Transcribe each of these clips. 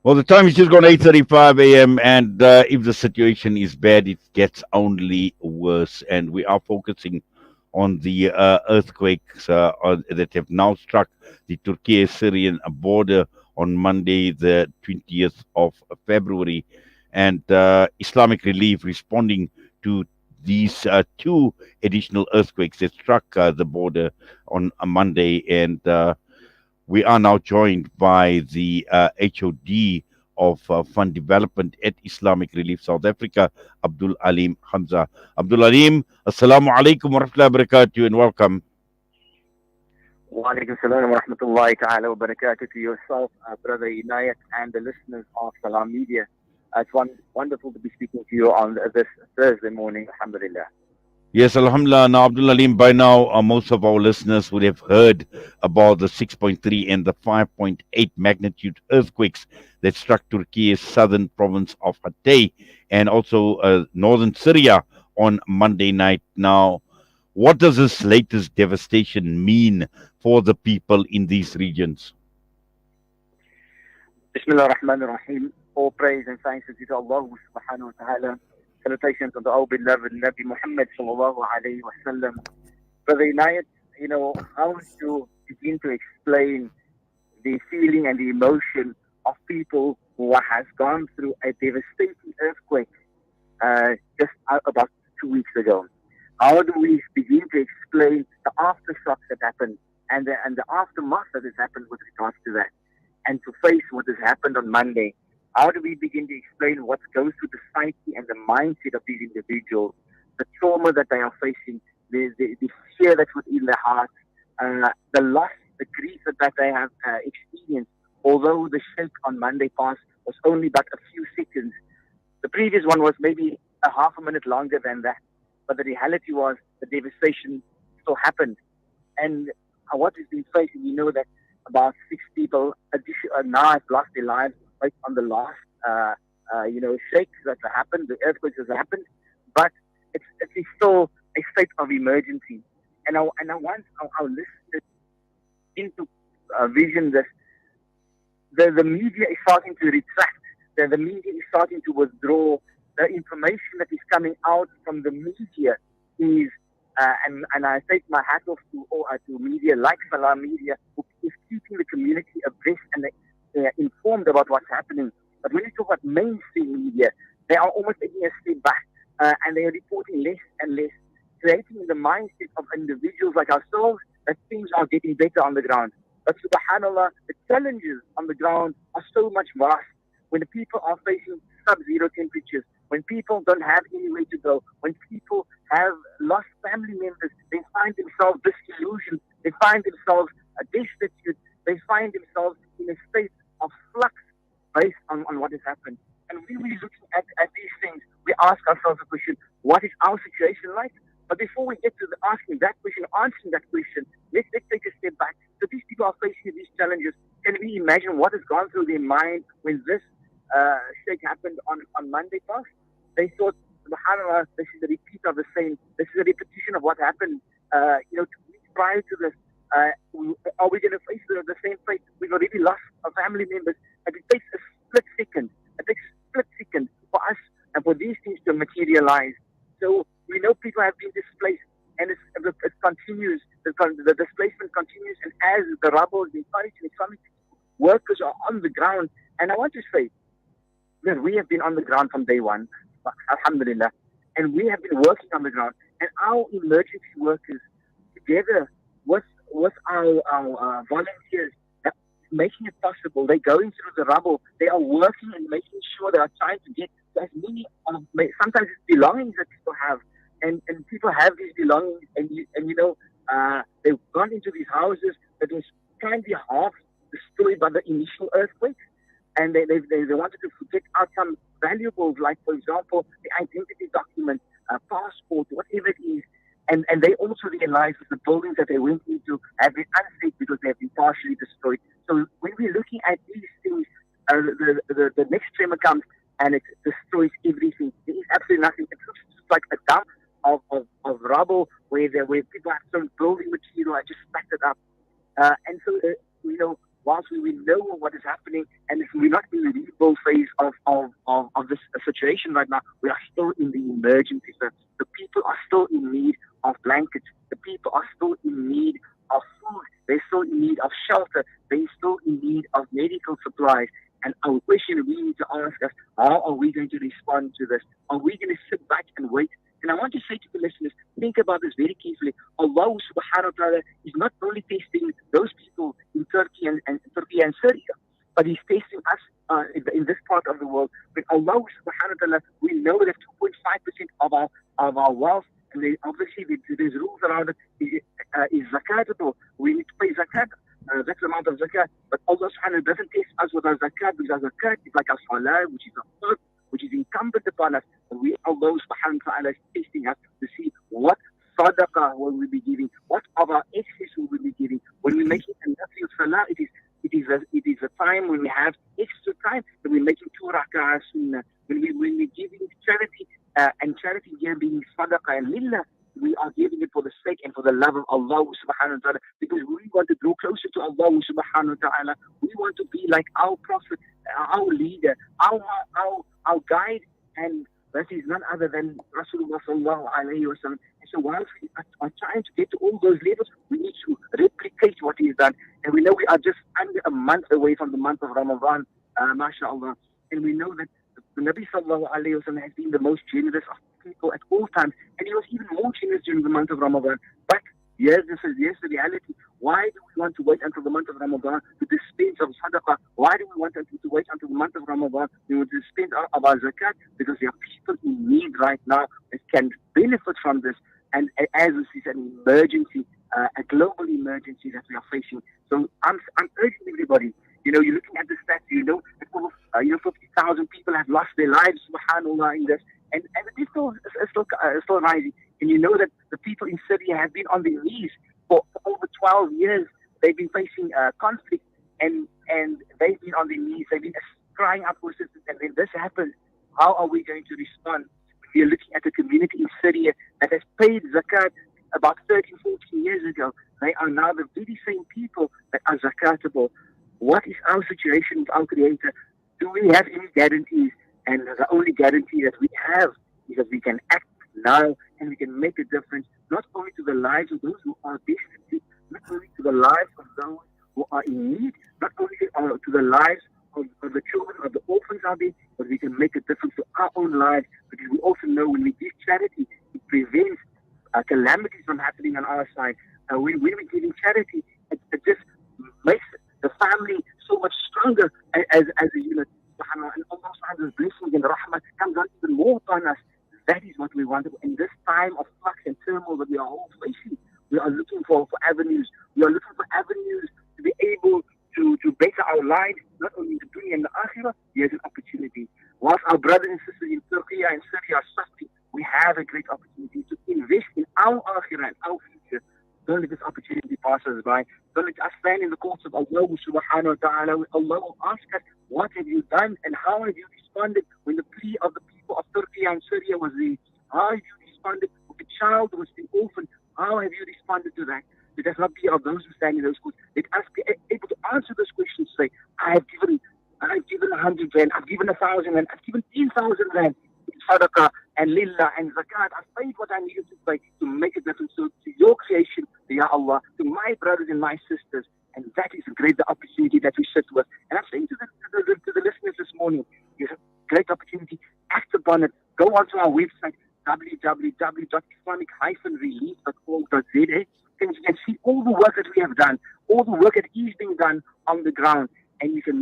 Well, the time is just gone 8:35 a.m. and if the situation is bad, it gets only worse. And we are focusing on the earthquakes that have now struck the Turkiye-Syrian border on Monday, the 20th of February, and Islamic Relief responding to these two additional earthquakes that struck the border on a Monday, and we are now joined by the HOD of Fund Development at Islamic Relief South Africa, Abdul Aleem Gamza. Abdul Aleem, Assalamu alaikum wa rahmatullahi wa barakatuh, and welcome. Wa alaikum salam wa rahmatullahi ta'ala wa barakatuh to yourself, Brother Inayat, and the listeners of Salam Media. It's wonderful to be speaking to you on this Thursday morning, alhamdulillah. Yes, Alhamdulillah. Now, Abdul Aleem, by now, most of our listeners would have heard about the 6.3 and the 5.8 magnitude earthquakes that struck Turkey's southern province of Hatay and also northern Syria on Monday night. Now, what does this latest devastation mean for the people in these regions? Bismillah ar-Rahman ar-Rahim. All praise and thanks is due to Allah subhanahu wa ta'ala. Salutations on the all beloved Nabi Muhammad sallallahu alayhi wa sallam. Brother Inayat, how to begin to explain the feeling and the emotion of people who has gone through a devastating earthquake just about 2 weeks ago. How do we begin to explain the aftershocks that happened and the aftermath that has happened with regards to that, and to face what has happened on Monday? How do we begin to explain what goes through the psyche and the mindset of these individuals, the trauma that they are facing, the fear that's within their hearts, the loss, the grief that they have experienced? Although the shake on Monday past was only but a few seconds, the previous one was maybe a half a minute longer than that. But the reality was the devastation still happened. And what has been facing, we know that about 6 people now have lost their lives based on the last, shakes that happened, the earthquakes that happened. But it's still a state of emergency. And I want our listeners into vision this. The media is starting to retract. The media is starting to withdraw. The information that is coming out from the media is, and I take my hat off to media like Salam Media, who is keeping the community abreast and informed about what's happening. But when you talk about mainstream media, they are almost taking a step back, and they are reporting less and less, creating the mindset of individuals like ourselves that things are getting better on the ground. But subhanAllah, the challenges on the ground are so much vast. When the people are facing sub-zero temperatures, when people don't have anywhere to go, when people have lost family members, they find themselves disillusioned, they find themselves destitute, they find themselves in a state of flux based on what has happened. And when we're looking at these things, we ask ourselves the question, what is our situation like? But before we get to asking that question, answering that question, let's take a step back. So these people are facing these challenges. Can we imagine what has gone through their mind when this shake happened on Monday past? They thought, subhanAllah, this is a repeat of the same. This is a repetition of what happened 2 weeks prior to this. Are we going to face the same fate? We've already lost our family members. And it takes a split second. It takes a split second for us and for these things to materialize. So we know people have been displaced, and it continues. The displacement continues, and as the rubble is encouraged, workers are on the ground. And I want to say that we have been on the ground from day one, alhamdulillah, and we have been working on the ground. And our emergency workers, together with our volunteers, are making it possible. They're going through the rubble. They are working and making sure they are trying to get as many, sometimes it's belongings that people have. And people have these belongings, and they've gone into these houses that was kind of half destroyed by the initial earthquakes. And they wanted to get out some valuables, like, for example, the identity document, passport, whatever it is. And they also realized that the buildings that they went into have been unsafe because they have been partially destroyed. So when we're looking at these things, the next tremor comes and it destroys everything. There is absolutely nothing. It looks just like a dump of rubble where people have some building material and just stacked it up. And so, whilst we will know what is happening, and if we're not in the rebuild phase of this situation right now, we are still in the emergency. So the people are still in need of blankets. The people are still in need of food. They're still in need of shelter. They're still in need of medical supplies. And our question we need to ask us, how are we going to respond to this? Are we going to sit back and wait? And I want to say to the listeners, think about this very carefully. Allah subhanahu wa ta'ala is not only testing those people in Turkey and Syria, but He's testing us in this part of the world. But Allah subhanahu wa ta'ala, we know that 2.5% of our wealth, and obviously there's rules around it, is zakatable. We need to pay zakat. That's the amount of zakat. But Allah subhanahu wa ta'ala doesn't test us with our zakat, because our zakat is like our salah, which is a faith, which is incumbent upon us. And Allah subhanahu wa ta'ala is testing us to see what sadaqah will we be giving, what of our excess will we be giving. When we're making a nafil salah, it is a time when we have extra time, when we're making 2 rak'ah sunnah, when we're giving charity, and charity here being sadaqah and lillah, we are giving it for the sake and for the love of Allah subhanahu wa ta'ala, because we want to draw closer to Allah subhanahu wa ta'ala. We want to be like our prophet, our leader, our guide, and that is none other than Rasulullah sallallahu alayhi wa sallam. And so whilst we are trying to get to all those levels, we need to replicate what He's done. And we know we are just under a month away from the month of Ramadan, mashallah. And we know that the Nabi sallallahu alayhi wa sallam has been the most generous of people at all times, and he was even more generous during the month of Ramadan. But here's the reality. Why do we want to wait until the month of Ramadan to dispense of sadaqah? Why do we want to wait until the month of Ramadan to dispense of our zakat? Because there are people in need right now that can benefit from this. And as this is an emergency, a global emergency that we are facing. So I'm urging everybody. You're looking at the stats. That over 50,000 people have lost their lives, subhanallah, in this. And it is still rising. And you know that the people in Syria have been on their knees for over 12 years. They've been facing conflict, and they've been on their knees. They've been crying out for assistance. And when this happens, how are we going to respond? We're looking at a community in Syria that has paid zakat about 13, 14 years ago. They are now the very same people that are zakatable. What is our situation with our Creator? Do we have any guarantees? And the only guarantee that we have is that we can act now, and we can make a difference, not only to the lives of those who are destitute, not only to the lives of those who are in need, not only to the lives of the children, of the orphans out there, but we can make a difference to our own lives, because we also know when we give charity, it prevents calamities from happening on our side. When we're giving charity, it just makes the family so much stronger as a unit. And Allah's blessing and rahmah comes out even more upon us. That is what we want. In this time of flux and turmoil that we are all facing, we are looking for avenues. We are looking for avenues to be able to better our lives, not only in the dunya and the akhirah. Here's an opportunity. Whilst our brothers and sisters in Turkey and Syria are suffering, we have a great opportunity to invest in our akhirah and our future. Don't let this opportunity pass us by. Don't let us stand in the courts of Allah subhanahu wa ta'ala. Allah will ask us, what have you done and how have you responded when the plea of the people of Turkey and Syria was there? How have you responded with the child who was the orphan? How have you responded to that? Let us not be of those who stand in those courts. Let us be able to answer those questions. Say, I have given 100 rand, I've given 1,000 rand, I've given 10,000 rand in sadaqah and lillah and zakat. I've paid what I needed to pay to make a difference to your creation, Ya Allah, to my brothers and my sisters. And that is a great opportunity that we sit with. And I'm saying to the listeners this morning, it's a great opportunity. Act upon it. Go onto our website, www.islamic-relief.org.za, and you can see all the work that we have done, all the work that is being done on the ground. And you can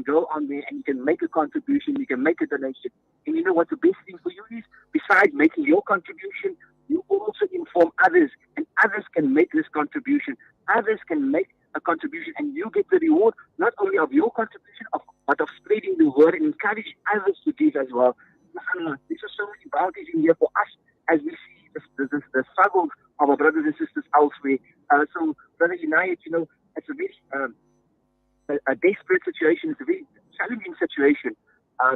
go on there and you can make a contribution, you can make a donation. And you know what the best thing for you is? Besides making your contribution, you also inform others, and others can make this contribution. Others can make a contribution, and you get the reward not only of your contribution, but of spreading the word and encouraging others to give as well. There's so many bounties in here for us as we see the struggles of our brothers and sisters elsewhere. So, Brother United, it's a very a desperate situation. It's a very challenging situation.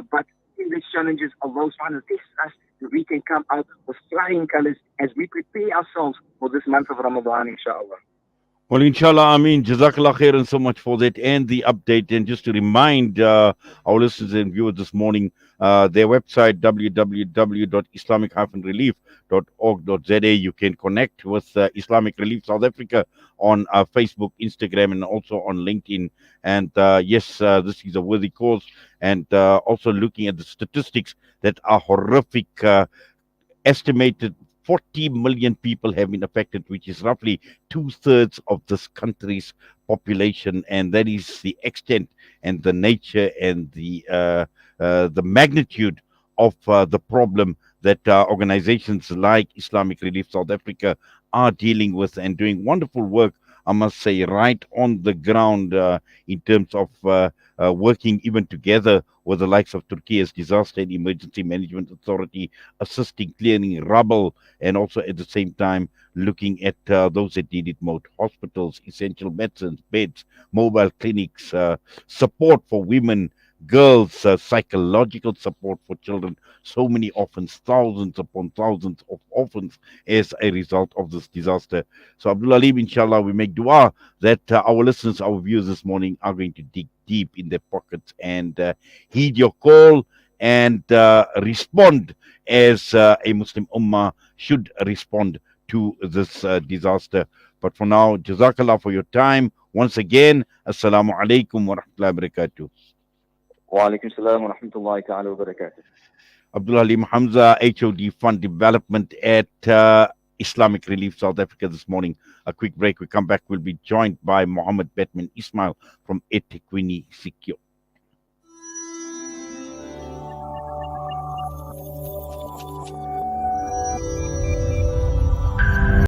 But in these challenges, Allah subhanahu wa ta'ala tests us that we can come out with flying colors as we prepare ourselves for this month of Ramadan, inshallah. Well, inshallah, I mean, Jazakallah khairan so much for that and the update. And just to remind our listeners and viewers this morning, their website, www.islamic-relief.org.za. You can connect with Islamic Relief South Africa on Facebook, Instagram, and also on LinkedIn. And yes, this is a worthy cause. And also looking at the statistics that are horrific. Estimated 40 million people have been affected, which is roughly two-thirds of this country's population, and that is the extent and the nature and the magnitude of the problem that organizations like Islamic Relief South Africa are dealing with and doing wonderful work. I must say, right on the ground in terms of working even together with the likes of Turkey's Disaster and Emergency Management Authority, assisting clearing rubble, and also at the same time looking at those that need it most: hospitals, essential medicines, beds, mobile clinics, support for women, girls, psychological support for children. So many orphans, thousands upon thousands of orphans as a result of this disaster. So, Abdul Aleem, inshallah, we make dua that our listeners, our viewers this morning are going to dig deep in their pockets and heed your call and respond as a Muslim Ummah should respond to this disaster. But for now, Jazakallah for your time. Once again, Assalamu alaikum wa rahmatullahi wa barakatuh. وعليكم السلام ورحمة الله تعالى وبركاته. Abdul Halim Hamza, HOD Fund Development at Islamic Relief South Africa this morning. A quick break. We come back. We'll be joined by Mohammed Batman Ismail from Etiquini Secure.